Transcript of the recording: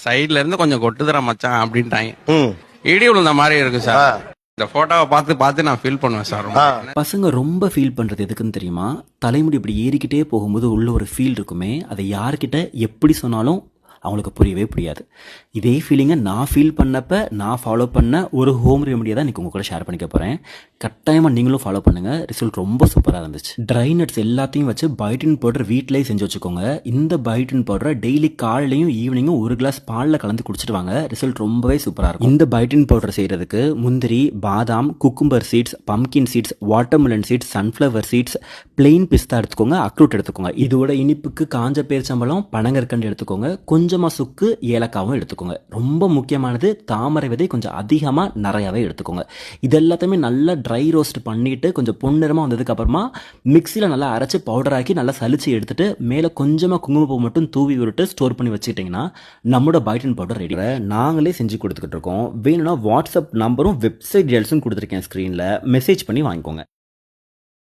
சைடுல இருந்து கொஞ்சம் கொட்டுதுற மச்சான் அப்படின்ட்டாங்க. ம். இடி விழுந்த மாதிரி இருக்கு ஆ. சார். இந்த போட்டோவை பார்த்து பார்த்து நான் ஃபீல் பண்ணுவேன் சார் ரொம்ப. பசங்க ரொம்ப ஃபீல் பண்ணுறது எதுக்குன்னு தெரியுமா? தலைமுடி இப்படி ஏறிக்கிட்டே போகும்போது உள்ள ஒரு ஃபீல் இருக்குமே, அதை யார்கிட்ட எப்படி சொன்னாலும் அவங்களுக்கு புரியவே புரியாது. இதே ஃபீலிங்கை நான் ஃபீல் பண்ணப்ப நான் ஃபாலோ பண்ண ஒரு ஹோம் ரெமடியை தான் இன்றைக்கி உங்கள் கூட ஷேர் பண்ணிக்க போகிறேன். கட்டாயமாக நீங்களும் ஃபாலோ பண்ணுங்கள். ரிசல்ட் ரொம்ப சூப்பராக இருந்துச்சு. ட்ரை நட்ஸ் எல்லாத்தையும் வச்சு பயோட்டின் பவுடர் வீட்டிலேயே செஞ்சு வச்சுக்கோங்க. இந்த பயோட்டின் பவுடரை டெய்லி காலையிலையும் ஈவினிங்கும் ஒரு கிளாஸ் பாலில் கலந்து குடிச்சிட்டு வாங்க. ரிசல்ட் ரொம்பவே சூப்பராக இருக்கும். இந்த பயோட்டின் பவுடர் செய்கிறதுக்கு முந்திரி, பாதாம், cucumber seeds, pumpkin seeds, watermelon seeds, sunflower seeds, plain பிஸ்தா எடுத்துக்கோங்க, அக்ரூட் எடுத்துக்கோங்க. இதோட இனிப்புக்கு காஞ்ச பேரிச்சம்பழம், பனங்கற்கண்டு எடுத்துக்கோங்க. கொஞ்சமாக சுக்கு, ஏலக்காவும் எடுத்துக்கோங்க. ரொம்ப முக்கியமானது தாமரை விதை கொஞ்சம் அதிகமாக நிறையாவே எடுத்துக்கோங்க. இது எல்லாத்தையுமே நல்லா ட்ரை ரோஸ்ட் பண்ணிவிட்டு கொஞ்சம் பொன்னிறமாக வந்ததுக்கு அப்புறமா மிக்சியில் நல்லா அரைச்சி பவுடர் ஆக்கி நல்லா சலிச்சு எடுத்துட்டு மேலே கொஞ்சமாக குங்குமப்பூ மட்டும் தூவி விட்டு ஸ்டோர் பண்ணி வச்சுக்கிட்டிங்கன்னா நம்மளோட பயோட்டின் பவுடர் ரெடி. நாங்களே செஞ்சு கொடுத்துக்கிட்டு இருக்கோம். வேணும்னா வாட்ஸ்அப் நம்பரும் வெப்சைட் டீடைல்ஸும் கொடுத்துருக்கேன் ஸ்க்ரீனில். மெசேஜ் பண்ணி வாங்கிக்கோங்க.